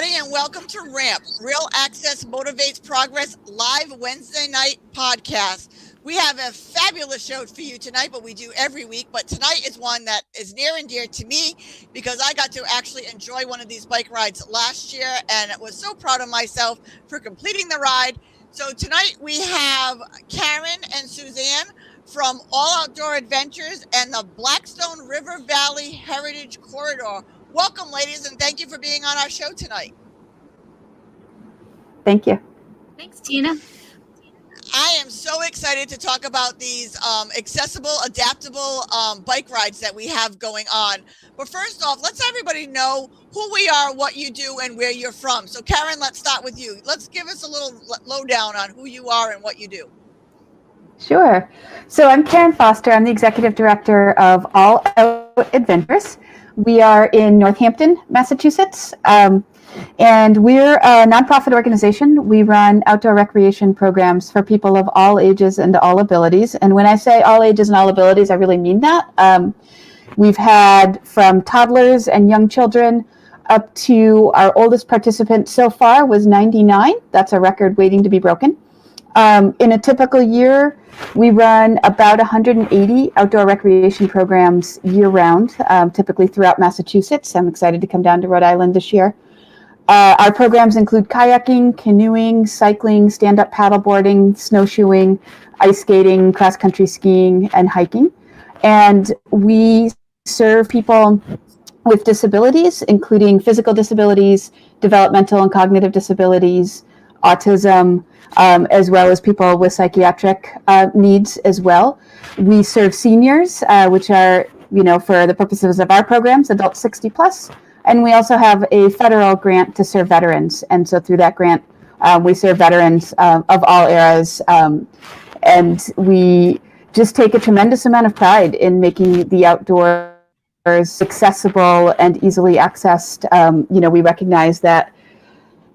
everybody, and welcome to RAMP, Real Access Motivates Progress live Wednesday night podcast. We have a fabulous show for you tonight, but we do every week. But tonight is one that is near and dear to me because I got to actually enjoy one of these bike rides last year and was so proud of myself for completing the ride. So tonight we have Karen and Suzanne from All Outdoor Adventures and the Blackstone River Valley Heritage Corridor. Welcome, ladies, and thank you for being on our show tonight. Thank you. Thanks, Tina. I am so excited to talk about these accessible, adaptable bike rides that we have going on. But first off, let's everybody know who we are, what you do, and where you're from. So, Karen, let's start with you. Let's give us a little lowdown on who you are and what you do. Sure. So I'm Karen Foster. I'm the Executive Director of All Out Adventures. We are in Northampton, Massachusetts, and we're a nonprofit organization. We run outdoor recreation programs for people of all ages and all abilities. And when I say all ages and all abilities, I really mean that. We've had from toddlers and young children up to our oldest participant so far was 99. That's a record waiting to be broken. In a typical year, we run about 180 outdoor recreation programs year-round, typically throughout Massachusetts. I'm excited to come down to Rhode Island this year. Our programs include kayaking, canoeing, cycling, stand-up paddleboarding, snowshoeing, ice skating, cross-country skiing, and hiking. And we serve people with disabilities, including physical disabilities, developmental and cognitive disabilities, autism, as well as people with psychiatric needs as well. We serve seniors, which are, for the purposes of our programs, adults 60 plus. And we also have a federal grant to serve veterans. And so through that grant, we serve veterans of all eras. And we just take a tremendous amount of pride in making the outdoors accessible and easily accessed. We recognize that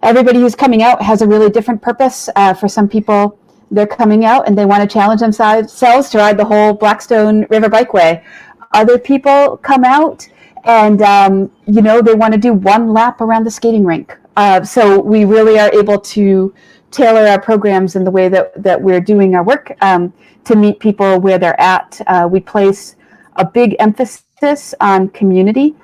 everybody who's coming out has a really different purpose. For some people, they're coming out and they want to challenge themselves to ride the whole Blackstone River Bikeway. Other people come out and, they want to do one lap around the skating rink. So we really are able to tailor our programs in the way that we're doing our work to meet people where they're at. We place a big emphasis on community.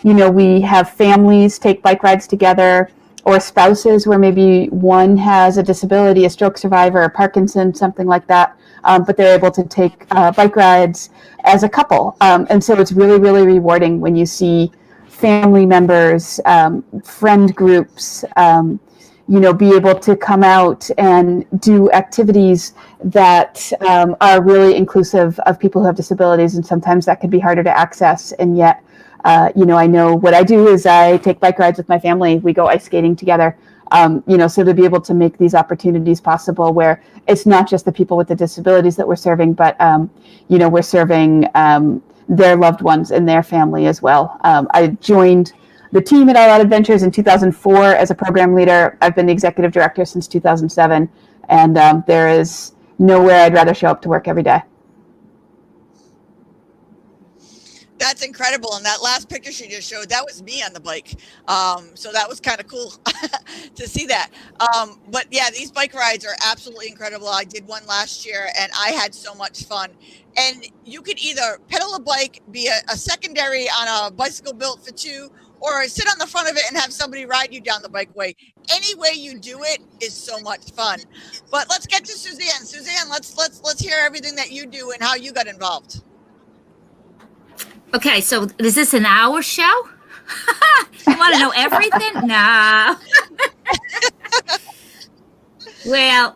We have families take bike rides together, or spouses where maybe one has a disability, a stroke survivor, or Parkinson's, something like that, but they're able to take bike rides as a couple. And so it's really, really rewarding when you see family members, friend groups, be able to come out and do activities that are really inclusive of people who have disabilities, and sometimes that can be harder to access, and yet I know what I do is I take bike rides with my family. We go ice skating together. So to be able to make these opportunities possible where it's not just the people with the disabilities that we're serving, but, we're serving their loved ones and their family as well. I joined the team at All Out Adventures in 2004 as a program leader. I've been the executive director since 2007, and there is nowhere I'd rather show up to work every day. That's incredible. And that last picture she just showed, that was me on the bike. So that was kind of cool to see that. But yeah, these bike rides are absolutely incredible. I did one last year and I had so much fun. And you could either pedal a bike, be a secondary on a bicycle built for two, or sit on the front of it and have somebody ride you down the bikeway. Any way you do it is so much fun. But let's get to Suzanne. Suzanne, let's hear everything that you do and how you got involved. Okay, so is this an hour show? You want to know everything? Nah. Well,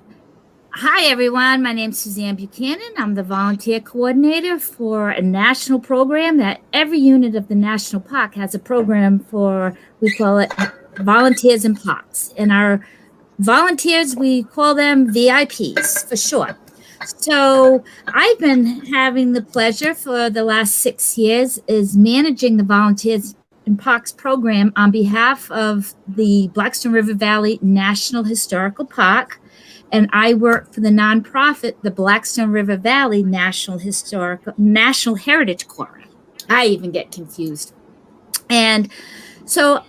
hi, everyone. My name's Suzanne Buchanan. I'm the volunteer coordinator for a national program that every unit of the national park has a program for, we call it Volunteers in Parks. And our volunteers, we call them VIPs for short. So I've been having the pleasure for the last 6 years is managing the Volunteers in Parks program on behalf of the Blackstone River Valley National Historical Park. And I work for the nonprofit, the Blackstone River Valley National Heritage Corps. I even get confused. And so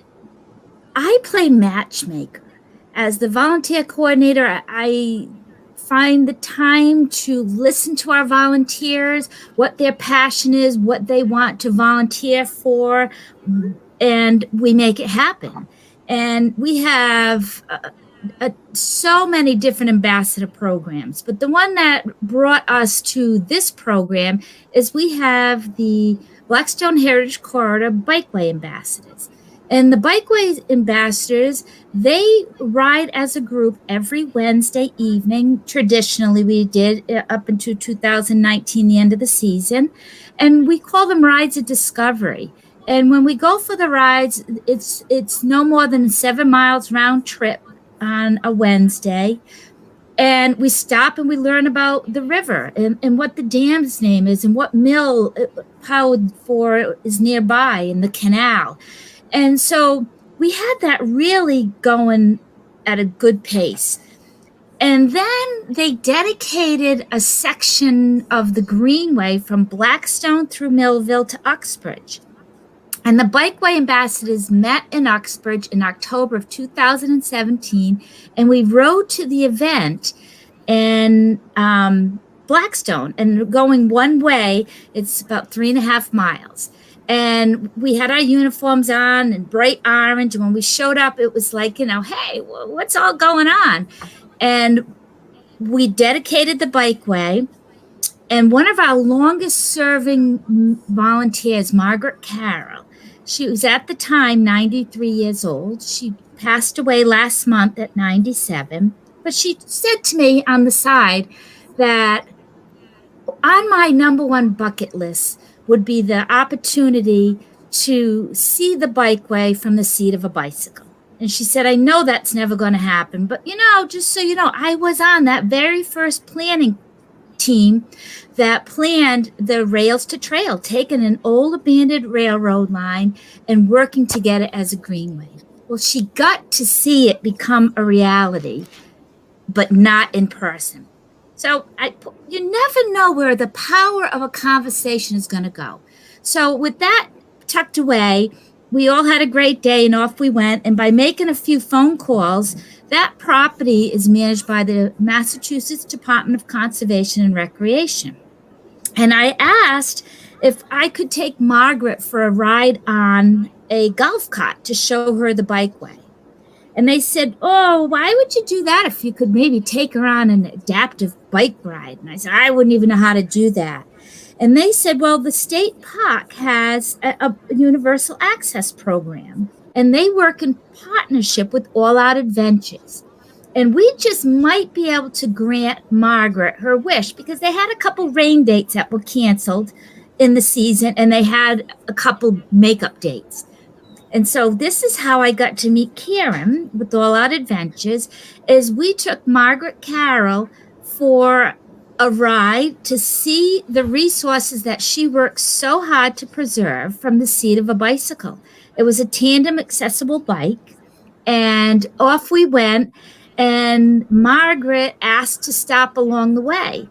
I play matchmaker. As the volunteer coordinator, I find the time to listen to our volunteers, what their passion is, what they want to volunteer for, and we make it happen. And we have so many different ambassador programs, but the one that brought us to this program is we have the Blackstone Heritage Corridor Bikeway Ambassadors. And the Bikeway Ambassadors, they ride as a group every Wednesday evening. Traditionally, we did up until 2019, the end of the season. And we call them Rides of Discovery. And when we go for the rides, it's no more than 7 miles round trip on a Wednesday. And we stop and we learn about the river and what the dam's name is and what mill powered for is nearby in the canal. And so we had that really going at a good pace. And then they dedicated a section of the Greenway from Blackstone through Millville to Uxbridge. And the Bikeway Ambassadors met in Uxbridge in October of 2017, and we rode to the event in Blackstone. And going one way, it's about 3.5 miles. And we had our uniforms on and bright orange. And when we showed up, it was like, hey, what's all going on? And we dedicated the Bikeway. And one of our longest serving volunteers, Margaret Carroll, she was at the time 93 years old. She passed away last month at 97. But she said to me on the side that on my number one bucket list would be the opportunity to see the Bikeway from the seat of a bicycle. And she said, I know that's never going to happen. But, just so you know, I was on that very first planning team that planned the Rails to Trail, taking an old abandoned railroad line and working to get it as a greenway. Well, she got to see it become a reality, but not in person. So you never know where the power of a conversation is going to go. So with that tucked away, we all had a great day and off we went. And by making a few phone calls, that property is managed by the Massachusetts Department of Conservation and Recreation. And I asked if I could take Margaret for a ride on a golf cart to show her the Bikeway. And they said, oh, why would you do that if you could maybe take her on an adaptive bike ride? And I said, I wouldn't even know how to do that. And they said, well, the state park has a universal access program, and they work in partnership with All Out Adventures. And we just might be able to grant Margaret her wish because they had a couple rain dates that were canceled in the season, and they had a couple makeup dates. And so this is how I got to meet Karen with All Out Adventures, is we took Margaret Carroll for a ride to see the resources that she works so hard to preserve from the seat of a bicycle. It was a tandem accessible bike, and off we went, and Margaret asked to stop along the way.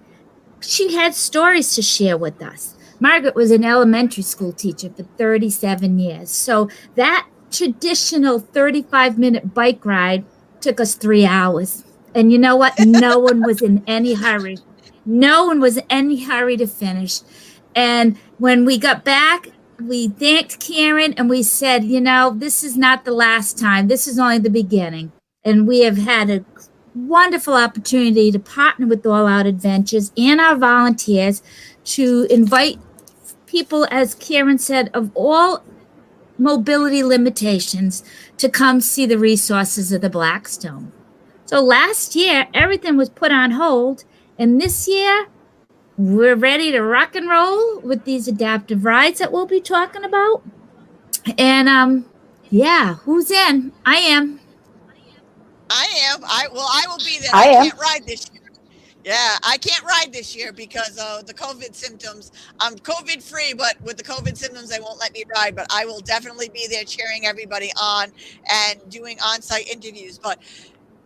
She had stories to share with us. Margaret was an elementary school teacher for 37 years. So that traditional 35-minute bike ride took us 3 hours. And you know what? No one was in any hurry. No one was in any hurry to finish. And when we got back, we thanked Karen and we said, this is not the last time. This is only the beginning. And we have had a wonderful opportunity to partner with All Out Adventures and our volunteers to invite people, as Karen said, of all mobility limitations to come see the resources of the Blackstone. So last year, everything was put on hold. And this year, we're ready to rock and roll with these adaptive rides that we'll be talking about. And who's in? I am. I will be there. I can't ride this year. Yeah, I can't ride this year because of the COVID symptoms. I'm COVID free, but with the COVID symptoms, they won't let me ride. But I will definitely be there cheering everybody on and doing on-site interviews. But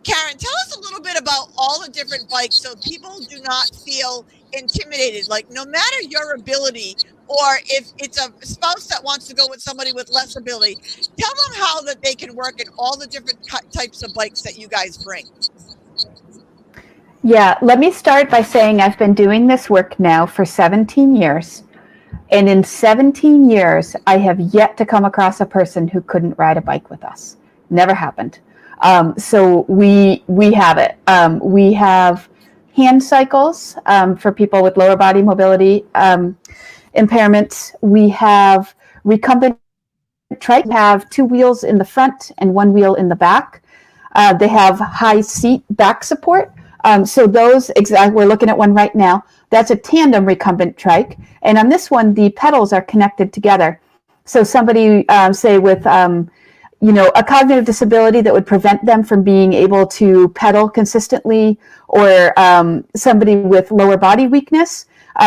Karen, tell us a little bit about all the different bikes so people do not feel intimidated. Like, no matter your ability, or if it's a spouse that wants to go with somebody with less ability, tell them how that they can work in all the different types of bikes that you guys bring. Yeah, let me start by saying I've been doing this work now for 17 years. And in 17 years, I have yet to come across a person who couldn't ride a bike with us. Never happened. So we have it. We have hand cycles for people with lower body mobility impairments. We have recumbent trike, have 2 wheels in the front and 1 wheel in the back. They have high seat back support. So those, we're looking at one right now. That's a tandem recumbent trike. And on this one, the pedals are connected together. So somebody, say with, a cognitive disability that would prevent them from being able to pedal consistently, or somebody with lower body weakness,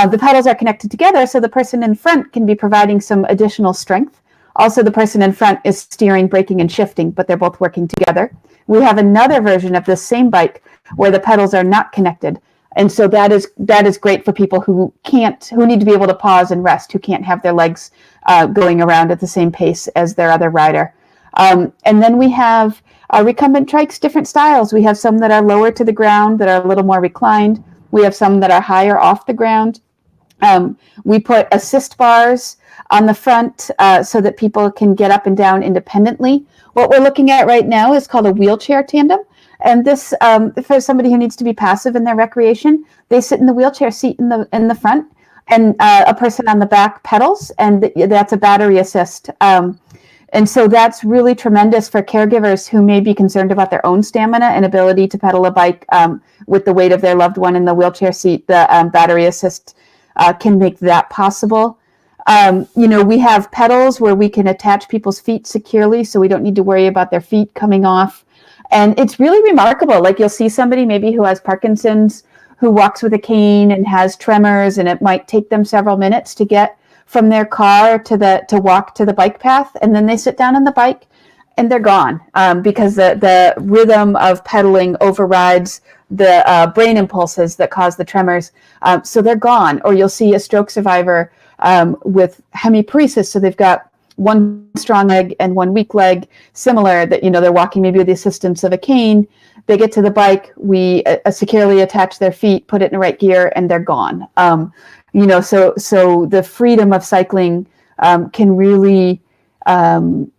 the pedals are connected together. So the person in front can be providing some additional strength. Also, the person in front is steering, braking, and shifting, but they're both working together. We have another version of this same bike where the pedals are not connected. And so that is great for people who need to be able to pause and rest, who can't have their legs going around at the same pace as their other rider. And then we have recumbent trikes, different styles. We have some that are lower to the ground, that are a little more reclined. We have some that are higher off the ground. We put assist bars on the front so that people can get up and down independently. What we're looking at right now is called a wheelchair tandem. And this, for somebody who needs to be passive in their recreation, they sit in the wheelchair seat in the front, and a person on the back pedals, and that's a battery assist. And so that's really tremendous for caregivers who may be concerned about their own stamina and ability to pedal a bike with the weight of their loved one in the wheelchair seat. The battery assist can make that possible. We have pedals where we can attach people's feet securely, so we don't need to worry about their feet coming off. And it's really remarkable. Like, you'll see somebody maybe who has Parkinson's, who walks with a cane and has tremors, and it might take them several minutes to get from their car to walk to the bike path. And then they sit down on the bike and they're gone because the rhythm of pedaling overrides the brain impulses that cause the tremors. So they're gone. Or you'll see a stroke survivor with hemiparesis. So they've got one strong leg and one weak leg, similar, that, they're walking maybe with the assistance of a cane. They get to the bike, we securely attach their feet, put it in the right gear, and they're gone. So the freedom of cycling can really, come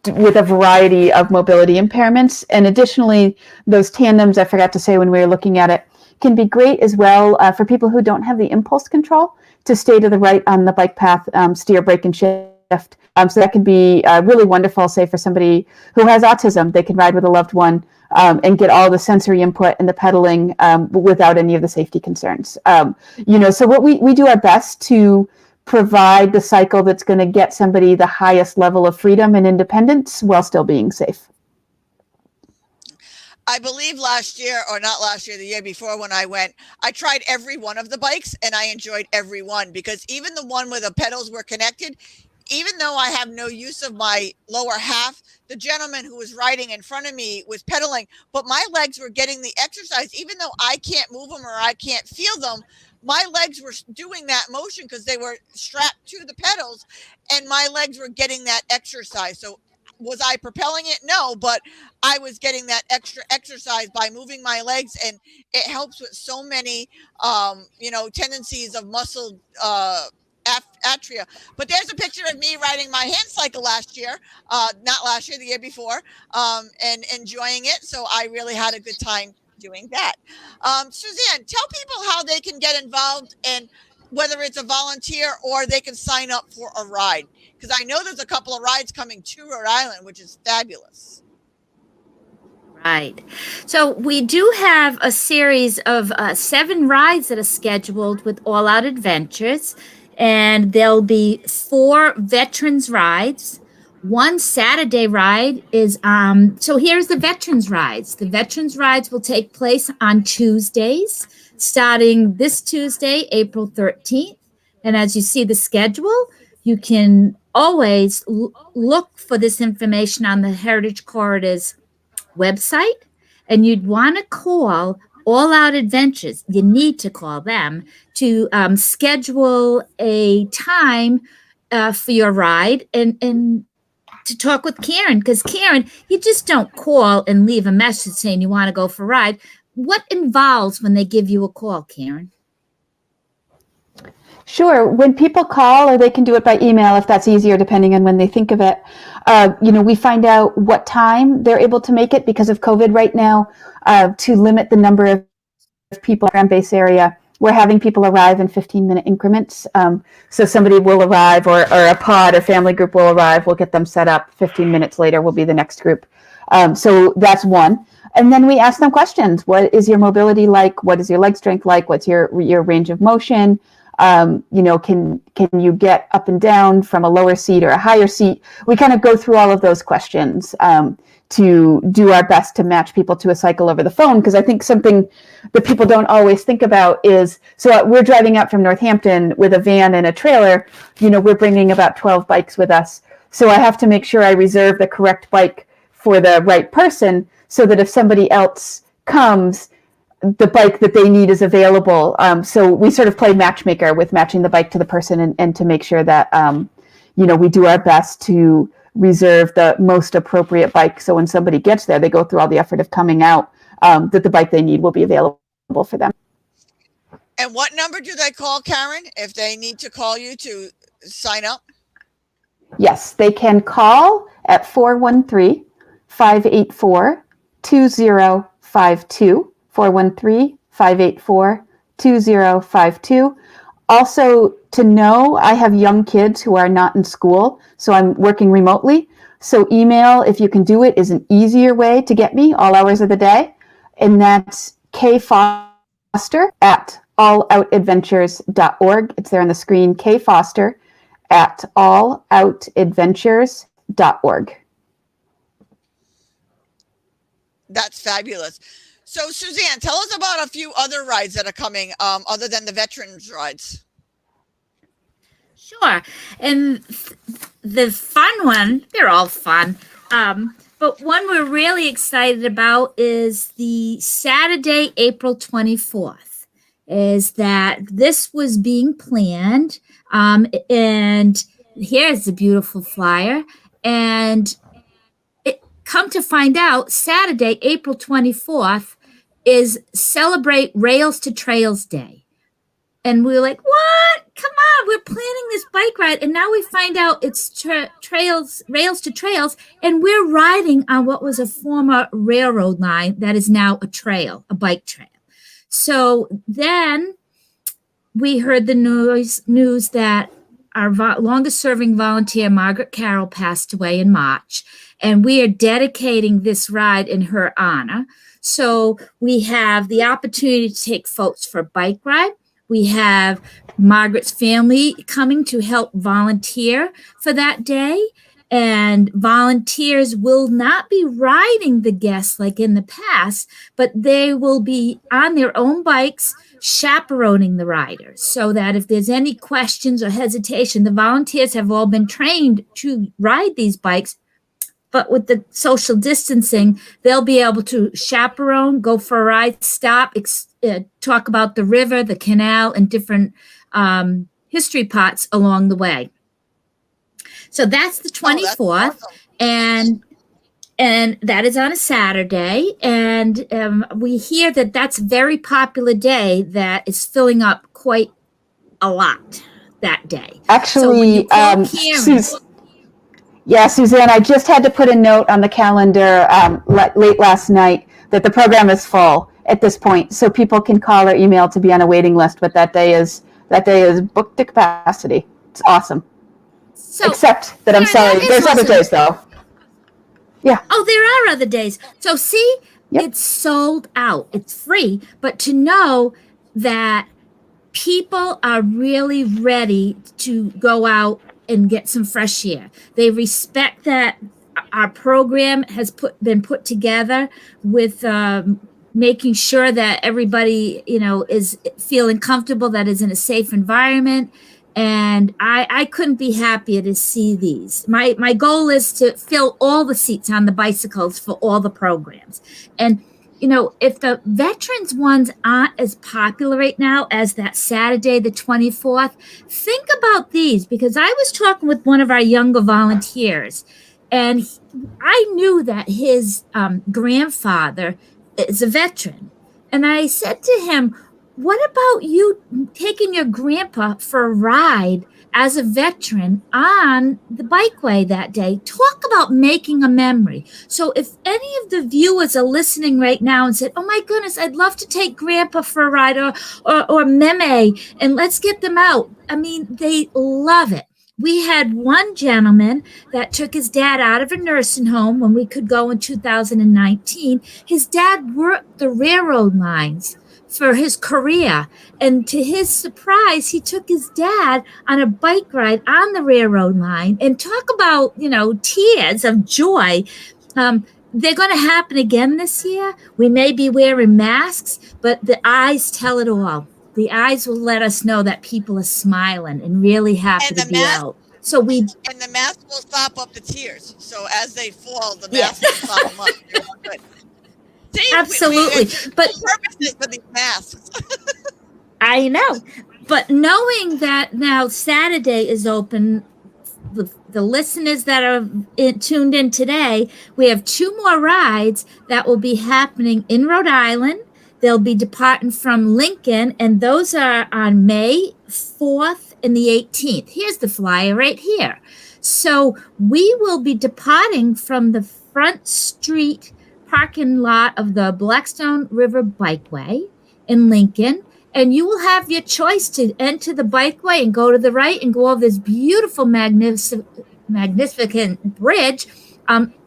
with a variety of mobility impairments. And additionally, those tandems, I forgot to say when we were looking at it, can be great as well for people who don't have the impulse control to stay to the right on the bike path, steer, brake, and shift. So that can be really wonderful, say, for somebody who has autism. They can ride with a loved one and get all the sensory input and the pedaling without any of the safety concerns. So what we do our best to provide the cycle that's going to get somebody the highest level of freedom and independence while still being safe. I believe last year, or not last year, the year before when I went, I tried every one of the bikes and I enjoyed every one, because even the one where the pedals were connected, even though I have no use of my lower half, the gentleman who was riding in front of me was pedaling, but my legs were getting the exercise. Even though I can't move them or I can't feel them, my legs were doing that motion because they were strapped to the pedals, and my legs were getting that exercise. So was I propelling it? No, but I was getting that extra exercise by moving my legs, and it helps with so many, tendencies of muscle atria. But there's a picture of me riding my hand cycle last year, not last year, the year before, and enjoying it. So I really had a good time doing that. Suzanne, tell people how they can get involved, and whether it's a volunteer or they can sign up for a ride, because I know there's a couple of rides coming to Rhode Island, which is fabulous. Right. So we do have a series of 7 rides that are scheduled with All Out Adventures, and there'll be 4 veterans rides. One Saturday ride is, so here's the veterans rides. The veterans rides will take place on Tuesdays, starting this Tuesday, April 13th. And as you see the schedule, you can always look for this information on the Heritage Corridors website, and you'd want to call All Out Adventures, you need to call them to schedule a time for your ride and to talk with Karen, because Karen, you just don't call and leave a message saying you want to go for a ride. What involves when they give you a call, Karen? Sure. When people call, or they can do it by email if that's easier, depending on when they think of it. We find out what time they're able to make it because of COVID right now, to limit the number of people in the base area. We're having people arrive in 15-minute increments. So somebody will arrive, or a pod or family group will arrive. We'll get them set up. 15 minutes later will be the next group. So that's one. And then we ask them questions. What is your mobility like? What is your leg strength like? What's your range of motion? Can you get up and down from a lower seat or a higher seat? We kind of go through all of those questions to do our best to match people to a cycle over the phone. Because I think something that people don't always think about is, so we're driving out from Northampton with a van and a trailer. We're bringing about 12 bikes with us. So I have to make sure I reserve the correct bike for the right person, so that if somebody else comes, the bike that they need is available. So we sort of play matchmaker with matching the bike to the person, and to make sure that, we do our best to reserve the most appropriate bike. So when somebody gets there, they go through all the effort of coming out, that the bike they need will be available for them. And what number do they call, Karen, if they need to call you to sign up? Yes, they can call at 413-584-2052. 413-584-2052. Also, to know, I have young kids who are not in school, so I'm working remotely. So email, if you can do it, is an easier way to get me all hours of the day. And that's kfoster@alloutadventures.org. It's there on the screen, kfoster@alloutadventures.org. That's fabulous. So, Suzanne, tell us about a few other rides that are coming, other than the veterans rides. Sure. And the fun one, they're all fun. But one we're really excited about is the Saturday, April 24th, is that this was being planned. And here's the beautiful flyer. And come to find out, Saturday, April 24th, is Celebrate Rails to Trails Day. And we were like, what? Come on, we're planning this bike ride. And now we find out it's Rails to Trails. And we're riding on what was a former railroad line that is now a trail, a bike trail. So then we heard the news that our longest serving volunteer, Margaret Carroll, passed away in March. And we are dedicating this ride in her honor. So we have the opportunity to take folks for a bike ride. We have Margaret's family coming to help volunteer for that day. And volunteers will not be riding the guests like in the past, but they will be on their own bikes chaperoning the riders, so that if there's any questions or hesitation, the volunteers have all been trained to ride these bikes. But with the social distancing, they'll be able to chaperone, go for a ride, stop, talk about the river, the canal, and different history pots along the way. So that's the 24th, that's awesome. and that is on a Saturday. And we hear that that's a very popular day that is filling up quite a lot that day. Actually, Suzanne, I just had to put a note on the calendar late last night that the program is full at this point, so people can call or email to be on a waiting list. But that day is booked to capacity. It's awesome. So, except that I'm sorry, there's other days though. Yeah. Oh, there are other days. So see, It's sold out. It's free, but to know that people are really ready to go out and get some fresh air. They respect that our program has been put together with making sure that everybody, is feeling comfortable, that is in a safe environment. And I couldn't be happier to see these. My goal is to fill all the seats on the bicycles for all the programs. And if the veterans ones aren't as popular right now as that Saturday, the 24th, think about these, because I was talking with one of our younger volunteers, and I knew that his grandfather is a veteran. And I said to him, what about you taking your grandpa for a ride as a veteran on the bikeway that day? Talk about making a memory. So if any of the viewers are listening right now and said, oh my goodness, I'd love to take grandpa for a ride, or Meme, and let's get them out. I mean, they love it. We had one gentleman that took his dad out of a nursing home when we could go in 2019. His dad worked the railroad lines for his career. And to his surprise, he took his dad on a bike ride on the railroad line. And talk about, tears of joy. They're going to happen again this year. We may be wearing masks, but the eyes tell it all. The eyes will let us know that people are smiling and really happy to be out. So and the mask will stop up the tears. So as they fall, the mask will stop them up. You're all good. See, absolutely. But purposes for these masks. I know. But knowing that now Saturday is open, the listeners that are tuned in today, we have 2 more rides that will be happening in Rhode Island. They'll be departing from Lincoln, and those are on May 4th and the 18th. Here's the flyer right here. So we will be departing from the Front Street parking lot of the Blackstone River Bikeway in Lincoln, and you will have your choice to enter the bikeway and go to the right and go over this beautiful, magnificent bridge.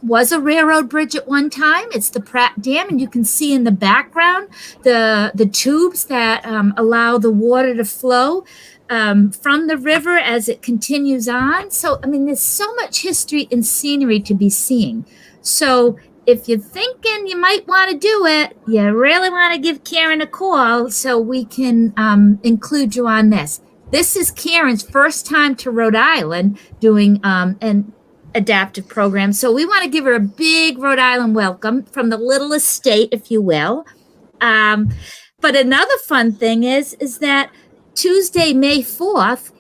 Was a railroad bridge at one time. It's the Pratt Dam, and you can see in the background the tubes that allow the water to flow from the river as it continues on. So, I mean, there's so much history and scenery to be seeing. So if you're thinking you might want to do it, you really want to give Karen a call so we can include you on this. This is Karen's first time to Rhode Island doing an adaptive program. So we want to give her a big Rhode Island welcome from the littlest state, if you will. But another fun thing is that Tuesday, May 4th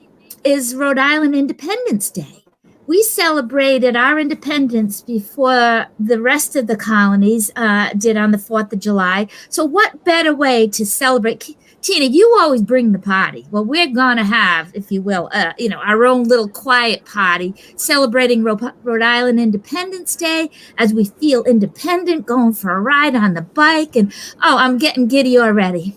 is Rhode Island Independence Day. We celebrated our independence before the rest of the colonies did on the 4th of July. So what better way to celebrate? Tina, you always bring the party. Well, we're going to have, if you will, our own little quiet party celebrating Rhode Island Independence Day as we feel independent, going for a ride on the bike. And, I'm getting giddy already.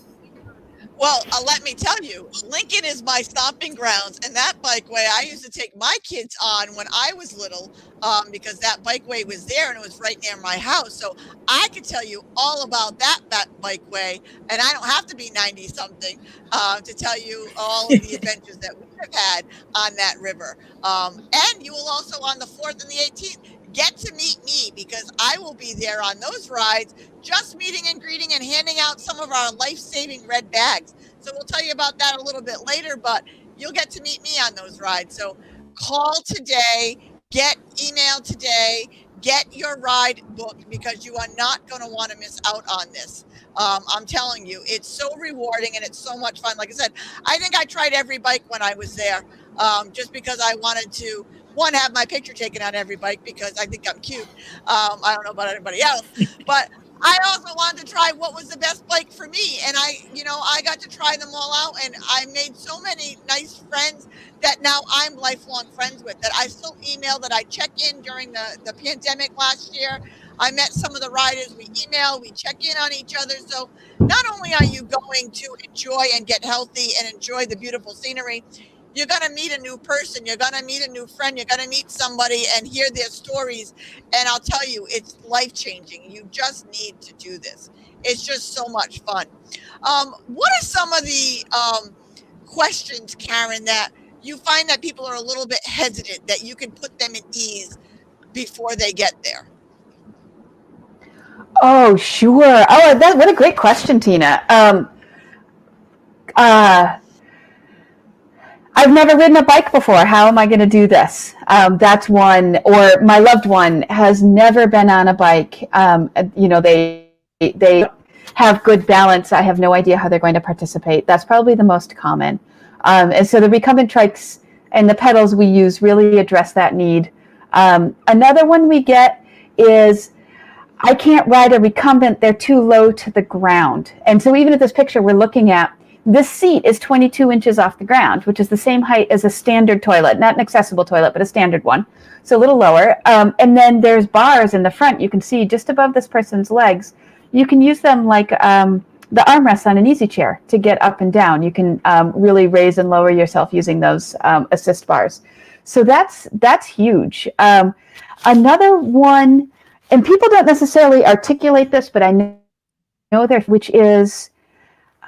Well, let me tell you, Lincoln is my stomping grounds, and that bikeway I used to take my kids on when I was little, because that bikeway was there and it was right near my house. So I could tell you all about that bikeway, and I don't have to be 90 something to tell you all of the adventures that we have had on that river. And you will also on the 4th and the 18th get to meet me, because I will be there on those rides, just meeting and greeting and handing out some of our life-saving red bags. So we'll tell you about that a little bit later, but you'll get to meet me on those rides. So call today, email today, get your ride booked, because you are not going to want to miss out on this. I'm telling you, it's so rewarding and it's so much fun. Like I said, I think I tried every bike when I was there, just because I wanted to, one, have my picture taken on every bike, because I think I'm cute. I don't know about anybody else, but I also wanted to try what was the best bike for me. And I got to try them all out, and I made so many nice friends that now I'm lifelong friends with, that I still email, that I check in during the pandemic last year. I met some of the riders, we email, we check in on each other. So not only are you going to enjoy and get healthy and enjoy the beautiful scenery, you're going to meet a new person. You're going to meet a new friend. You're going to meet somebody and hear their stories. And I'll tell you, it's life-changing. You just need to do this. It's just so much fun. What are some of the questions, Karen, that you find that people are a little bit hesitant, that you can put them at ease before they get there? Oh, sure. Oh, what a great question, Tina. I've never ridden a bike before. How am I going to do this? That's one. Or my loved one has never been on a bike. They they have good balance. I have no idea how they're going to participate. That's probably the most common. And so the recumbent trikes and the pedals we use really address that need. Another one we get is, I can't ride a recumbent, they're too low to the ground. And so even at this picture we're looking at, this seat is 22 inches off the ground, which is the same height as a standard toilet, not an accessible toilet, but a standard one. So a little lower. And then there's bars in the front, you can see just above this person's legs. You can use them like the armrests on an easy chair to get up and down. You can really raise and lower yourself using those assist bars. So that's huge. Another one, and people don't necessarily articulate this, but I know there, which is,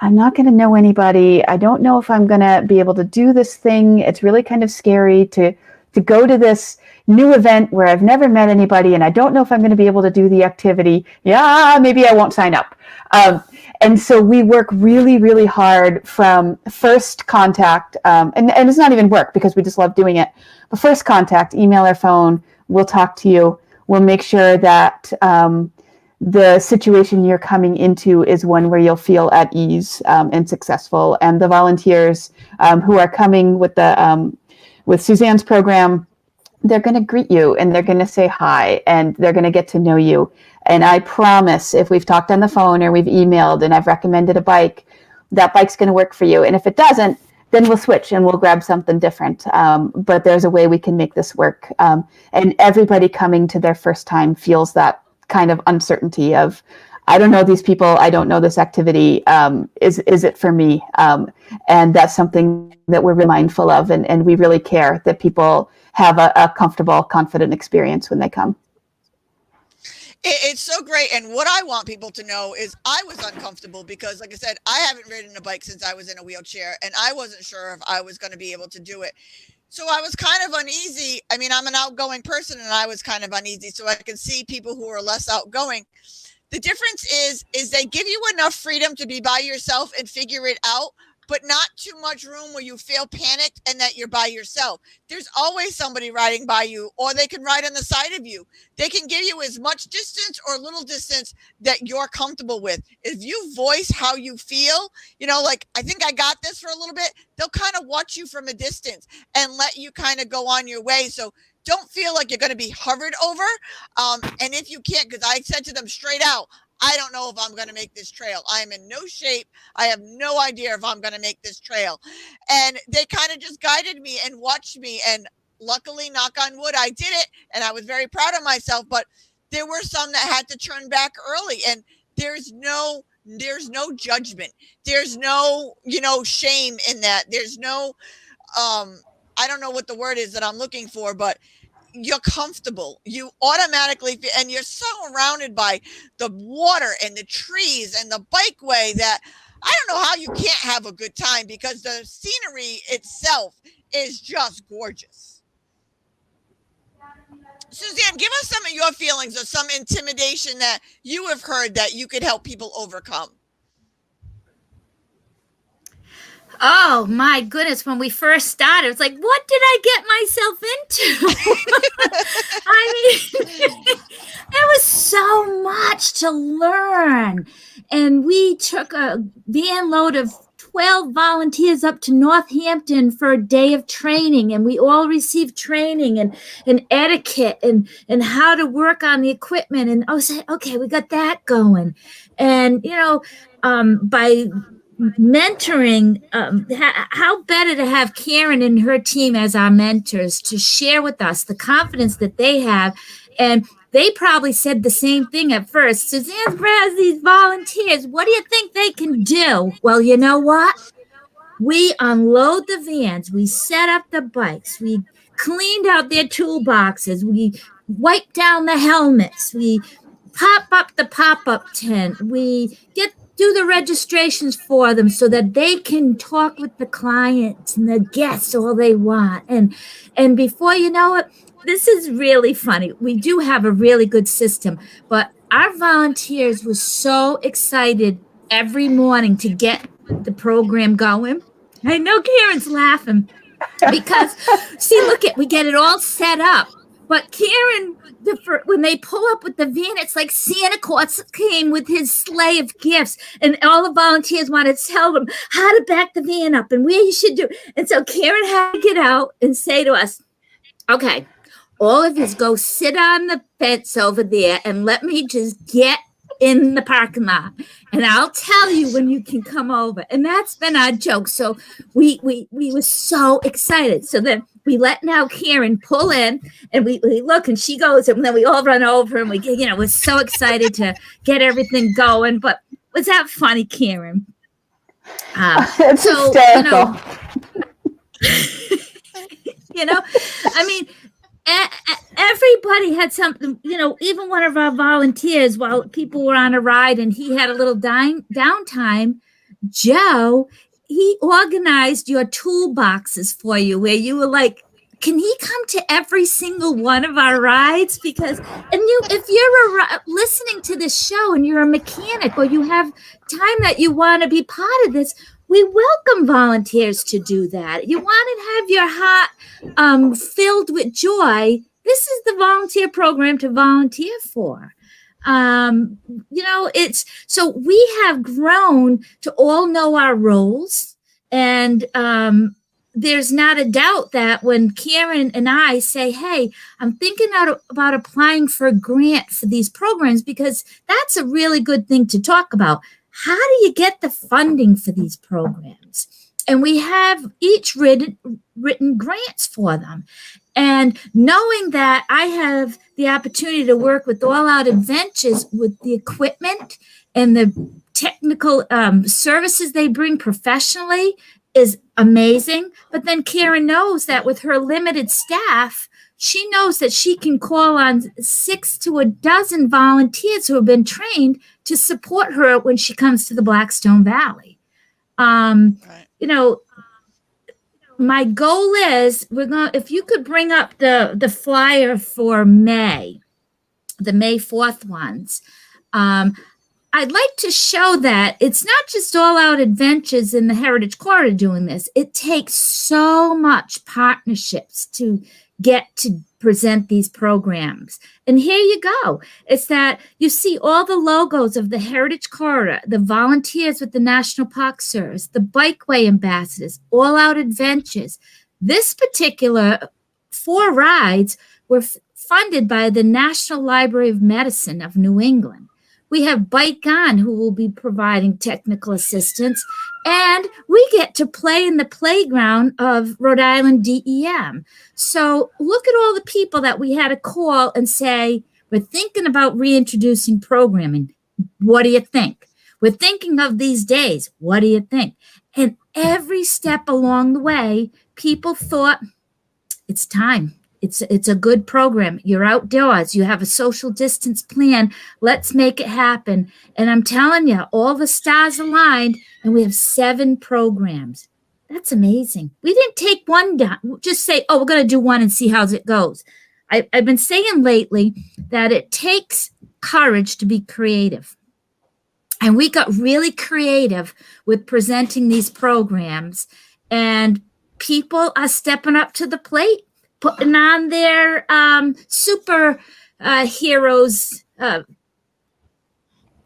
I'm not going to know anybody. I don't know if I'm going to be able to do this thing. It's really kind of scary to go to this new event where I've never met anybody, and I don't know if I'm going to be able to do the activity. Yeah, maybe I won't sign up. And so we work really, really hard from first contact, and it's not even work because we just love doing it. But first contact, email or phone, we'll talk to you. We'll make sure that the situation you're coming into is one where you'll feel at ease and successful. And the volunteers who are coming with with Suzanne's program, they're going to greet you and they're going to say hi and they're going to get to know you. And I promise, if we've talked on the phone or we've emailed and I've recommended a bike, that bike's going to work for you. And if it doesn't, then we'll switch and we'll grab something different. But there's a way we can make this work. And everybody coming to their first time feels that kind of uncertainty of, I don't know these people, I don't know this activity, is it for me? And that's something that we're really mindful of, and we really care that people have a comfortable, confident experience when they come. It's so great. And what I want people to know is I was uncomfortable because, like I said, I haven't ridden a bike since I was in a wheelchair, and I wasn't sure if I was going to be able to do it. So I was kind of uneasy. I mean, I'm an outgoing person, and I was kind of uneasy. So I can see people who are less outgoing. The difference is they give you enough freedom to be by yourself and figure it out, but not too much room where you feel panicked and that you're by yourself. There's always somebody riding by you, or they can ride on the side of you. They can give you as much distance or little distance that you're comfortable with. If you voice how you feel, like, I think I got this for a little bit, they'll kind of watch you from a distance and let you kind of go on your way. So don't feel like you're going to be hovered over. And if you can't, because I said to them straight out, I don't know if I'm going to make this trail. I am in no shape. I have no idea if I'm going to make this trail. And they kind of just guided me and watched me. And luckily, knock on wood, I did it. And I was very proud of myself. But there were some that had to turn back early. And there's no judgment. There's no, shame in that. There's no, I don't know what the word is that I'm looking for, but you're comfortable. You automatically, and you're so surrounded by the water and the trees and the bikeway that I don't know how you can't have a good time, because the scenery itself is just gorgeous. Suzanne, give us some of your feelings of some intimidation that you have heard that you could help people overcome. Oh my goodness, when we first started, it's like, what did I get myself into? I mean, there was so much to learn. And we took a van load of 12 volunteers up to Northampton for a day of training, and we all received training and etiquette and how to work on the equipment. And I was like, okay, we got that going. And, by mentoring, how better to have Karen and her team as our mentors to share with us the confidence that they have. And they probably said the same thing at first. Suzanne has these volunteers. What do you think they can do? Well, you know what? We unload the vans. We set up the bikes. We cleaned out their toolboxes. We wiped down the helmets. We pop up the pop-up tent. We do the registrations for them so that they can talk with the clients and the guests all they want. And before you know it, this is really funny. We do have a really good system, but our volunteers were so excited every morning to get the program going. I know Karen's laughing because, see, we get it all set up. But Karen, when they pull up with the van, it's like Santa Claus came with his sleigh of gifts, and all the volunteers want to tell them how to back the van up and where you should do. And so Karen had to get out and say to us, okay, all of you go sit on the fence over there and let me just get in the parking lot, and I'll tell you when you can come over. And that's been our joke. So we were so excited. So then we let now Karen pull in, and we look, and she goes, and then we all run over, and we're so excited to get everything going. But was that funny, Karen? It's hysterical. I mean, everybody had something, even one of our volunteers, while people were on a ride and he had a little downtime, Joe, he organized your toolboxes for you, where you were like, can he come to every single one of our rides? Because, if you're listening to this show and you're a mechanic, or you have time that you want to be part of this, we welcome volunteers to do that. You want to have your heart filled with joy. This is the volunteer program to volunteer for. It's so we have grown to all know our roles, and there's not a doubt that when Karen and I say, hey, I'm thinking about applying for a grant for these programs, because that's a really good thing to talk about. How do you get the funding for these programs? And we have each written grants for them. And knowing that I have the opportunity to work with All Out Adventures with the equipment and the technical services they bring professionally is amazing. But then Karen knows that with her limited staff, she knows that she can call on 6 to a dozen volunteers who have been trained to support her when she comes to the Blackstone Valley. Right. My goal is if you could bring up the flyer for May, the May 4th ones. I'd like to show that it's not just All Out Adventures in the Heritage Corridor doing this. It takes so much partnerships to get to present these programs. And here you go. It's that you see all the logos of the Heritage Corridor, the volunteers with the National Park Service, the Bikeway Ambassadors, All Out Adventures. This particular 4 rides were funded by the National Library of Medicine of New England. We have Bike On, who will be providing technical assistance, and we get to play in the playground of Rhode Island DEM. So look at all the people that we had to call and say, we're thinking about reintroducing programming. What do you think? We're thinking of these days. What do you think? And every step along the way, people thought, it's time. It's a good program. You're outdoors. You have a social distance plan. Let's make it happen. And I'm telling you, all the stars aligned, and we have 7 programs. That's amazing. We didn't take one down. Just say, we're going to do one and see how it goes. I've been saying lately that it takes courage to be creative. And we got really creative with presenting these programs. And people are stepping up to the plate, putting on their super heroes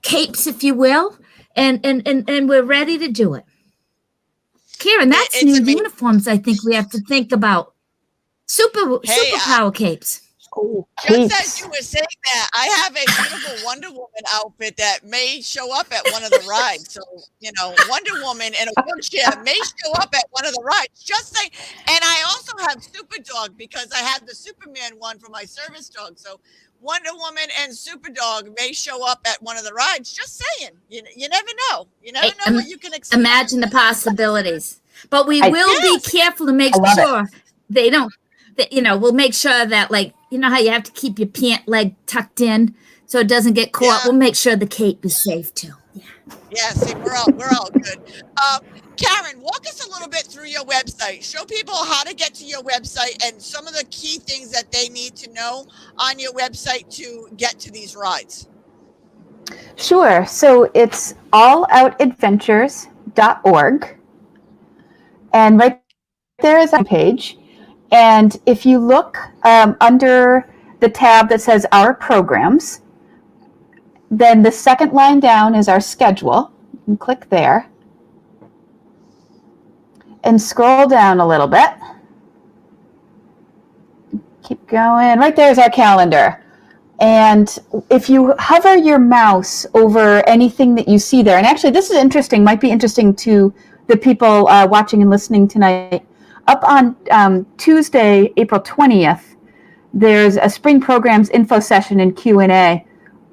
capes, if you will, and we're ready to do it. Karen, that's It's new amazing. Uniforms. I think we have to think about superpower capes. Oh, Just as capes. you were saying that, I have a beautiful Wonder Woman outfit that may show up at one of the rides. So, Wonder Woman in a wheelchair may show up at one of the rides. Just saying. And I also have Super Dog, because I have the Superman one for my service dog. So Wonder Woman and Super Dog may show up at one of the rides. Just saying. You never know. You never know what you can expect. Imagine the possibilities. But we will Yes. be careful to make I love sure they don't, we'll make sure that, like, how you have to keep your pant leg tucked in so it doesn't get caught. Yeah. We'll make sure the cape is safe too. Yeah, see, we're all good. Karen, walk us a little bit through your website. Show people how to get to your website and some of the key things that they need to know on your website to get to these rides. Sure. So it's alloutadventures.org. And right there is a page. And if you look under the tab that says Our Programs. Then the second line down is our schedule. You can click there. And scroll down a little bit. Keep going. Right there is our calendar. And if you hover your mouse over anything that you see there, and actually this is interesting, might be interesting to the people watching and listening tonight. Up on Tuesday, April 20th, there's a spring programs info session and Q&A.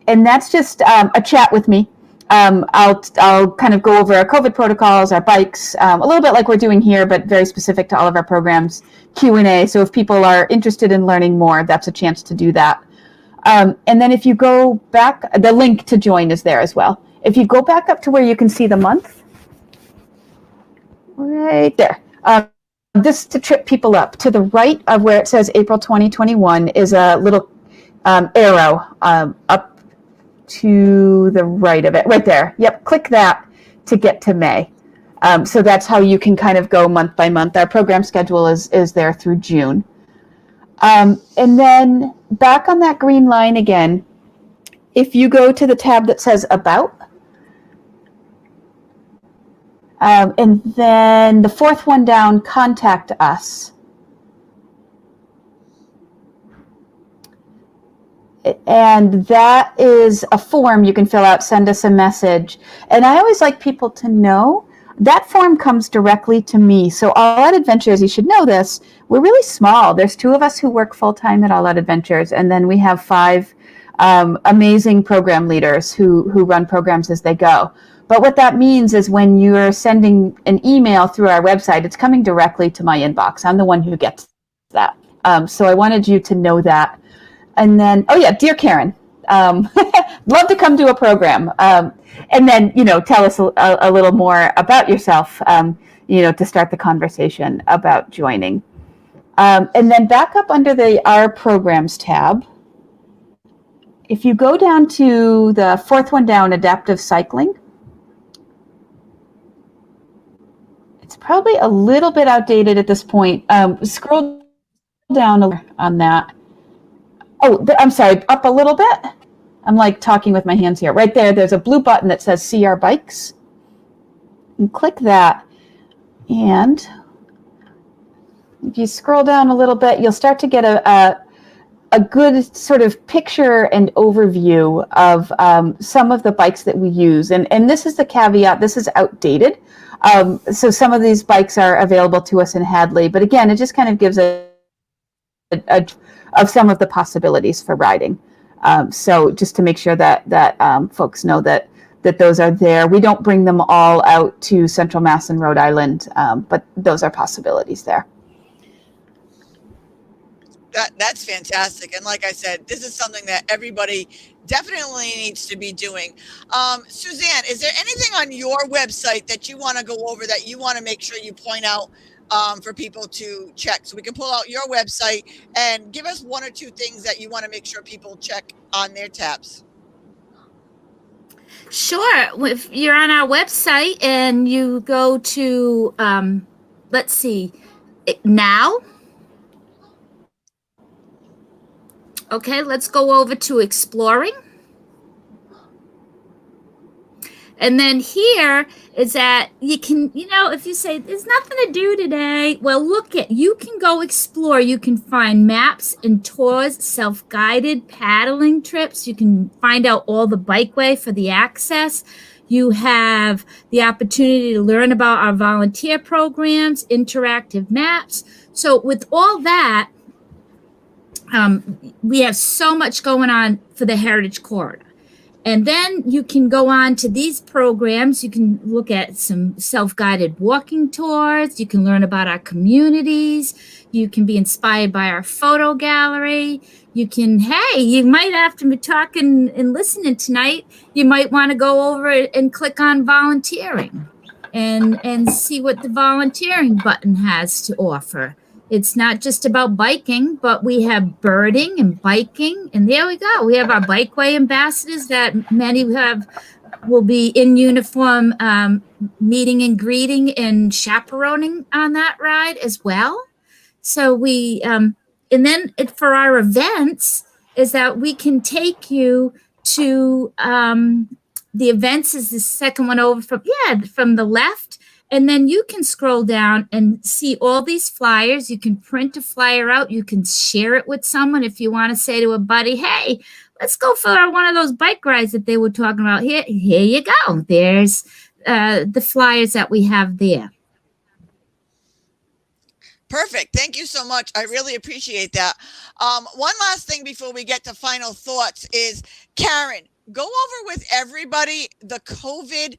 And that's just a chat with me. I'll kind of go over our COVID protocols, our bikes, a little bit like we're doing here, but very specific to all of our programs, Q&A. So if people are interested in learning more, that's a chance to do that. And then if you go back, the link to join is there as well. If you go back up to where you can see the month, right there. This to trip people up. To the right of where it says April 2021 is a little arrow up to the right of it, right there. Yep, click that to get to May. So that's how you can kind of go month by month. Our program schedule is there through June. And then back on that green line again, if you go to the tab that says About, and then the fourth one down, Contact Us. And that is a form you can fill out, send us a message. And I always like people to know that form comes directly to me. So All Out Adventures, you should know this, we're really small. There's 2 of us who work full-time at All Out Adventures, and then we have 5 amazing program leaders who run programs as they go. But what that means is when you're sending an email through our website, it's coming directly to my inbox. I'm the one who gets that. So I wanted you to know that. And then, oh yeah, dear Karen, love to come to a program. And then, tell us a little more about yourself, to start the conversation about joining. And then back up under the Our Programs tab, if you go down to the fourth one down, Adaptive Cycling, it's probably a little bit outdated at this point. Scroll down on that. Oh, I'm sorry, up a little bit. I'm like talking with my hands here. Right there, there's a blue button that says See Our Bikes. And click that. And if you scroll down a little bit, you'll start to get a good sort of picture and overview of some of the bikes that we use. And this is the caveat, this is outdated. So some of these bikes are available to us in Hadley. But again, it just kind of gives of some of the possibilities for riding. So just to make sure that folks know that those are there. We don't bring them all out to Central Mass and Rhode Island, but those are possibilities there. That's fantastic. And like I said, this is something that everybody definitely needs to be doing. Suzanne, is there anything on your website that you want to go over that you want to make sure you point out for people to check? So we can pull out your website and give us 1 or 2 things that you want to make sure people check on their tabs. Sure. If you're on our website and you go to, let's see, now. Okay, let's go over to exploring. And then here is that you can, if you say there's nothing to do today, well, you can go explore. You can find maps and tours, self-guided paddling trips. You can find out all the bikeway for the access. You have the opportunity to learn about our volunteer programs, interactive maps. So with all that, we have so much going on for the Heritage Corridor. And then you can go on to these programs. You can look at some self-guided walking tours. You can learn about our communities. You can be inspired by our photo gallery. You might after me talking and listening tonight, you might want to go over and click on volunteering and see what the volunteering button has to offer. It's not just about biking, but we have birding and biking. And there we go. We have our Bikeway ambassadors that many will be in uniform, meeting and greeting and chaperoning on that ride as well. So and then for our events, is that we can take you to the events is the second one over from the left. And then you can scroll down and see all these flyers. You can print a flyer out. You can share it with someone if you want to say to a buddy, hey, let's go for one of those bike rides that they were talking about. Here you go. There's the flyers that we have there. Perfect. Thank you so much. I really appreciate that. One last thing before we get to final thoughts is, Karen, go over with everybody the COVID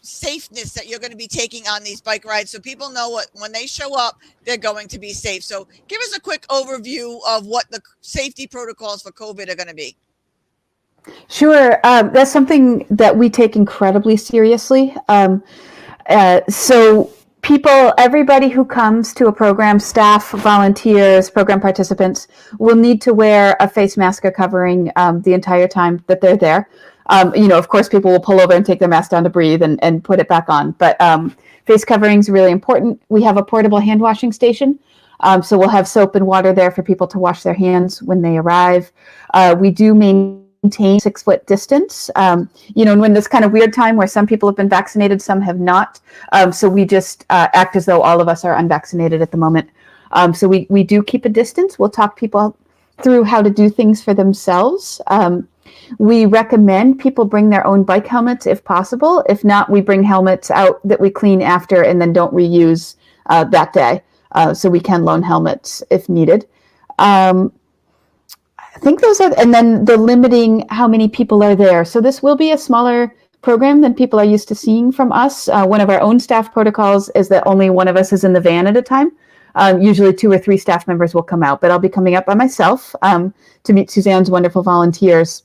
safeness that you're going to be taking on these bike rides, so people know what when they show up, they're going to be safe. So give us a quick overview of what the safety protocols for COVID are going to be. Sure. That's something that we take incredibly seriously. So everybody who comes to a program, staff, volunteers, program participants, will need to wear a face mask or covering the entire time that they're there. Of course, people will pull over and take their mask down to breathe and put it back on. But face covering is really important. We have a portable hand washing station. So we'll have soap and water there for people to wash their hands when they arrive. We do maintain 6-foot distance. And when this kind of weird time where some people have been vaccinated, some have not. So we just act as though all of us are unvaccinated at the moment. So we do keep a distance. We'll talk people through how to do things for themselves. We recommend people bring their own bike helmets if possible. If not, we bring helmets out that we clean after and then don't reuse that day. So we can loan helmets if needed. I think those are, and then the limiting how many people are there. So this will be a smaller program than people are used to seeing from us. One of our own staff protocols is that only one of us is in the van at a time. Usually 2 or 3 staff members will come out, but I'll be coming up by myself to meet Suzanne's wonderful volunteers.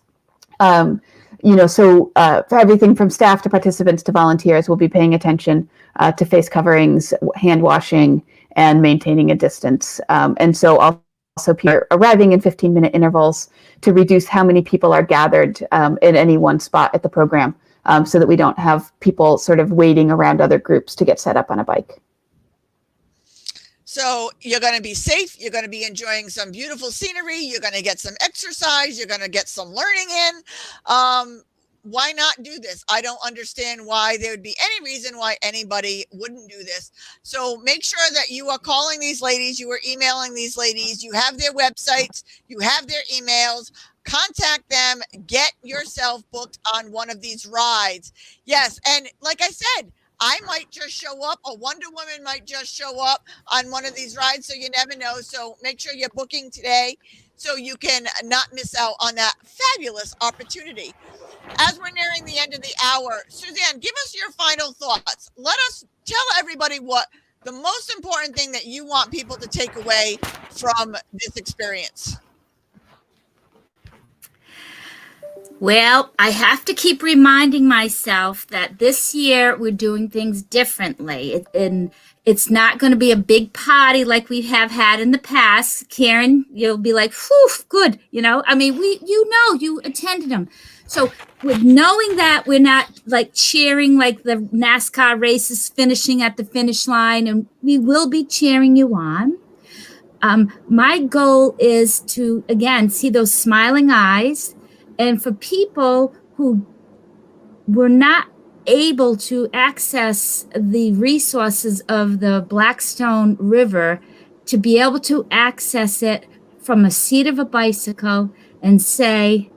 So for everything from staff to participants to volunteers, we'll be paying attention to face coverings, hand washing, and maintaining a distance. And so also people arriving in 15-minute intervals to reduce how many people are gathered in any one spot at the program, so that we don't have people sort of waiting around other groups to get set up on a bike. So you're going to be safe. You're going to be enjoying some beautiful scenery. You're going to get some exercise. You're going to get some learning in. Why not do this? I don't understand why there would be any reason why anybody wouldn't do this. So make sure that you are calling these ladies. You are emailing these ladies. You have their websites. You have their emails. Contact them. Get yourself booked on one of these rides. Yes. And like I said, I might just show up. A Wonder Woman might just show up on one of these rides. So you never know. So make sure you're booking today so you can not miss out on that fabulous opportunity. As we're nearing the end of the hour, Suzanne, give us your final thoughts. Let us tell everybody what the most important thing that you want people to take away from this experience. Well, I have to keep reminding myself that this year we're doing things differently. And it's not going to be a big party like we have had in the past. Karen, you'll be like, whew, good. You attended them. So with knowing that we're not like cheering like the NASCAR races finishing at the finish line, and we will be cheering you on. My goal is to, again, see those smiling eyes. And for people who were not able to access the resources of the Blackstone River, to be able to access it from a seat of a bicycle and say,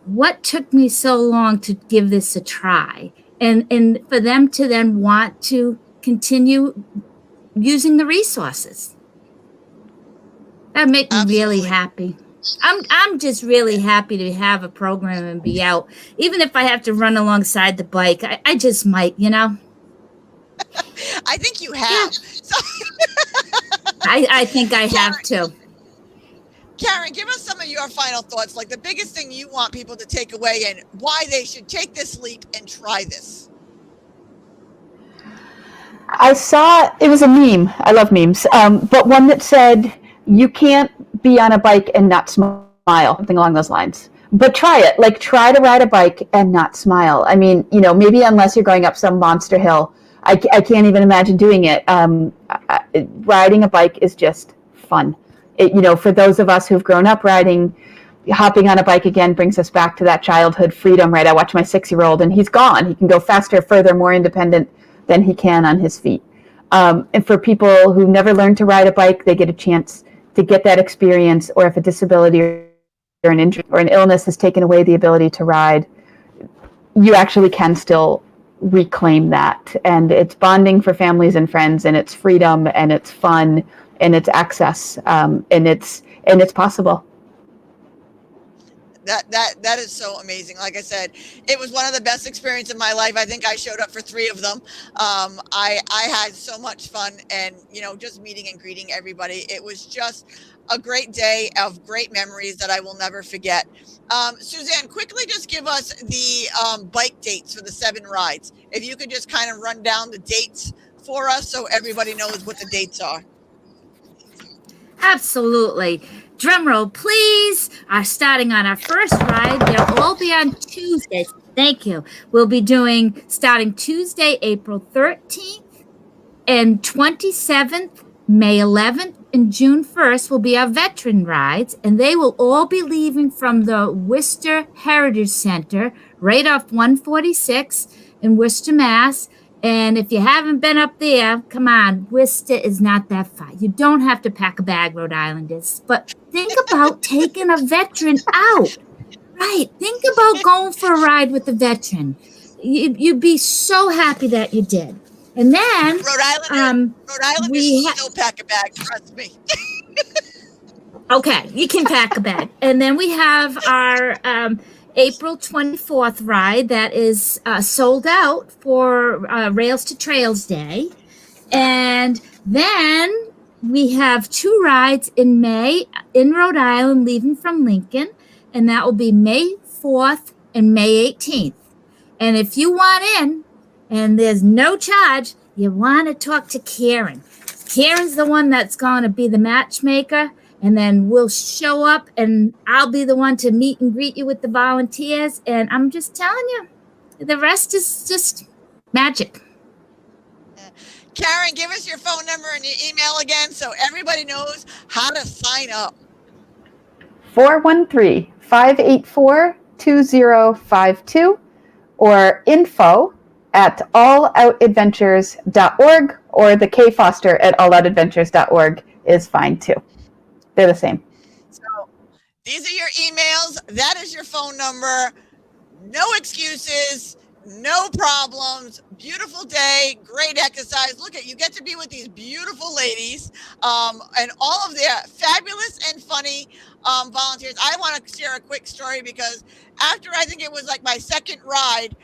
what took me so long to give this a try? And for them to then want to continue using the resources. That makes me really happy. I'm just really happy to have a program and be out. Even if I have to run alongside the bike, I just might, I think you have. Yeah. So I think I have to. Karen, give us some of your final thoughts, like the biggest thing you want people to take away and why they should take this leap and try this. I saw, it was a meme. I love memes. But one that said, you can't be on a bike and not smile, something along those lines. But try it. Like, try to ride a bike and not smile. I mean, maybe unless you're going up some monster hill, I can't even imagine doing it. Riding a bike is just fun. For those of us who've grown up riding, hopping on a bike again brings us back to that childhood freedom, right? I watch my 6-year-old and he's gone. He can go faster, further, more independent than he can on his feet. And for people who never learned to ride a bike, they get a chance to get that experience, or if a disability or an injury or an illness has taken away the ability to ride, you actually can still reclaim that. And it's bonding for families and friends, and it's freedom, and it's fun, and it's access, and it's possible. That is so amazing. Like I said, it was one of the best experiences of my life. I think I showed up for 3 of them. I had so much fun, and just meeting and greeting everybody. It was just a great day of great memories that I will never forget. Suzanne, quickly just give us the bike dates for the 7 rides. If you could just kind of run down the dates for us so everybody knows what the dates are. Absolutely. Drum roll, please. Starting on our first ride. They'll all be on Tuesdays. Thank you. We'll be starting Tuesday, April 13th and 27th, May 11th, and June 1st will be our veteran rides, and they will all be leaving from the Worcester Heritage Center right off 146 in Worcester, Mass. And if you haven't been up there, come on, Worcester is not that far. You don't have to pack a bag, Rhode Islanders. But think about taking a veteran out. Right. Think about going for a ride with a veteran. You'd be so happy that you did. And then Rhode Islanders still pack a bag, trust me. Okay, you can pack a bag. And then we have our April 24th ride that is sold out for Rails to Trails Day. And then we have 2 rides in May in Rhode Island leaving from Lincoln, and that will be May 4th and May 18th. And if you want in, and there's no charge, you want to talk to Karen. Karen's the one that's going to be the matchmaker. And then we'll show up, and I'll be the one to meet and greet you with the volunteers. And I'm just telling you, the rest is just magic. Karen, give us your phone number and your email again so everybody knows how to sign up. 413-584-2052 or info@alloutadventures.org, or the K Foster at alloutadventures.org is fine too. They're the same. So these are your emails. That is your phone number. No excuses, no problems. Beautiful day, great exercise. Look at you get to be with these beautiful ladies and all of their fabulous and funny volunteers. I want to share a quick story because after I think it was like my 2nd ride,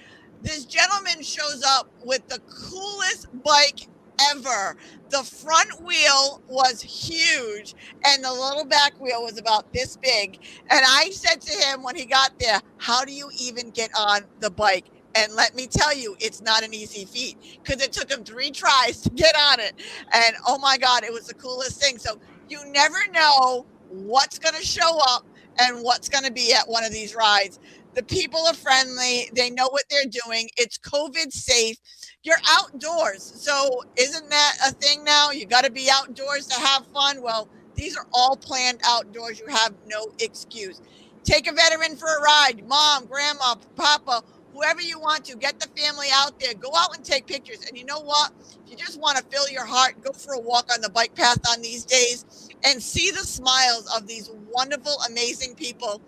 this gentleman shows up with the coolest bike ever. The front wheel was huge and the little back wheel was about this big. And I said to him when he got there, how do you even get on the bike? And let me tell you, it's not an easy feat because it took him 3 tries to get on it. And oh my God, it was the coolest thing. So you never know what's going to show up and what's going to be at one of these rides. The people are friendly. They know what they're doing. It's COVID safe. You're outdoors. So isn't that a thing now? You got to be outdoors to have fun. Well, these are all planned outdoors. You have no excuse. Take a veteran for a ride. Mom, grandma, papa, whoever you want to. Get the family out there. Go out and take pictures. And you know what? If you just want to fill your heart, go for a walk on the bike path on these days and see the smiles of these wonderful, amazing people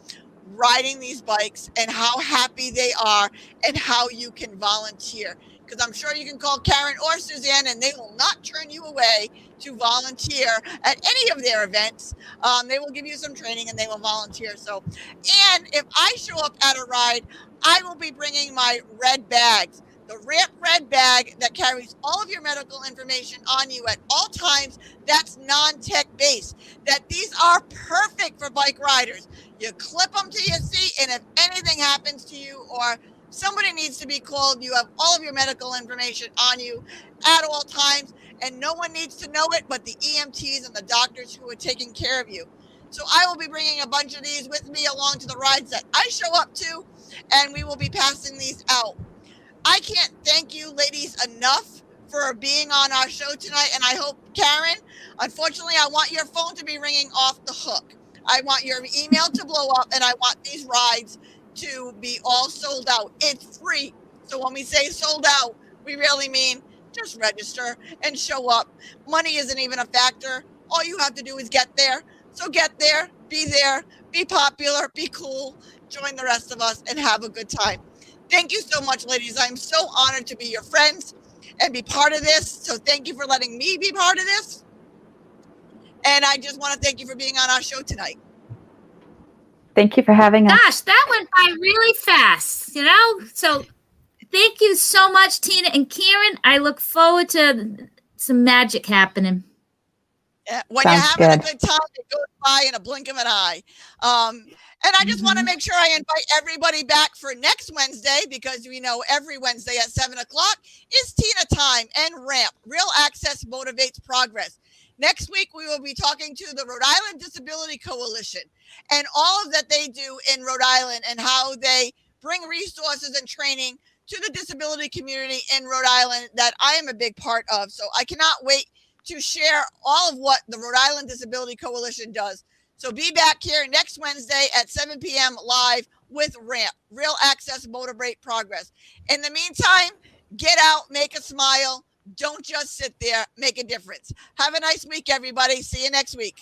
riding these bikes and how happy they are and how you can volunteer. Because I'm sure you can call Karen or Suzanne and they will not turn you away to volunteer at any of their events. They will give you some training and they will volunteer. So, and if I show up at a ride, I will be bringing my red bags, the RAMP red bag that carries all of your medical information on you at all times. That's non-tech based. That these are perfect for bike riders. You clip them to your seat, and if anything happens to you or somebody needs to be called, you have all of your medical information on you at all times, and no one needs to know it but the EMTs and the doctors who are taking care of you. So I will be bringing a bunch of these with me along to the rides that I show up to, and we will be passing these out. I can't thank you ladies enough for being on our show tonight, and I hope, Karen, unfortunately, I want your phone to be ringing off the hook. I want your email to blow up, and I want these rides to be all sold out. It's free. So when we say sold out, we really mean just register and show up. Money isn't even a factor. All you have to do is get there. So get there, be popular, be cool, join the rest of us, and have a good time. Thank you so much, ladies. I'm so honored to be your friends and be part of this. So thank you for letting me be part of this. And I just want to thank you for being on our show tonight. Thank you for having us. Gosh, that went by really fast, So thank you so much, Tina and Karen. I look forward to some magic happening. When Sounds you're having good. a good time, it goes by in a blink of an eye. And I just want to make sure I invite everybody back for next Wednesday, because we know every Wednesday at 7 o'clock is Tina Time and RAMP. Real Access Motivates Progress. Next week, we will be talking to the Rhode Island Disability Coalition and all of that they do in Rhode Island and how they bring resources and training to the disability community in Rhode Island that I am a big part of. So I cannot wait to share all of what the Rhode Island Disability Coalition does. So be back here next Wednesday at 7 p.m. live with RAMP, Real Access Motivate Progress. In the meantime, get out, make a smile. Don't just sit there, make a difference. Have a nice week, everybody. See you next week.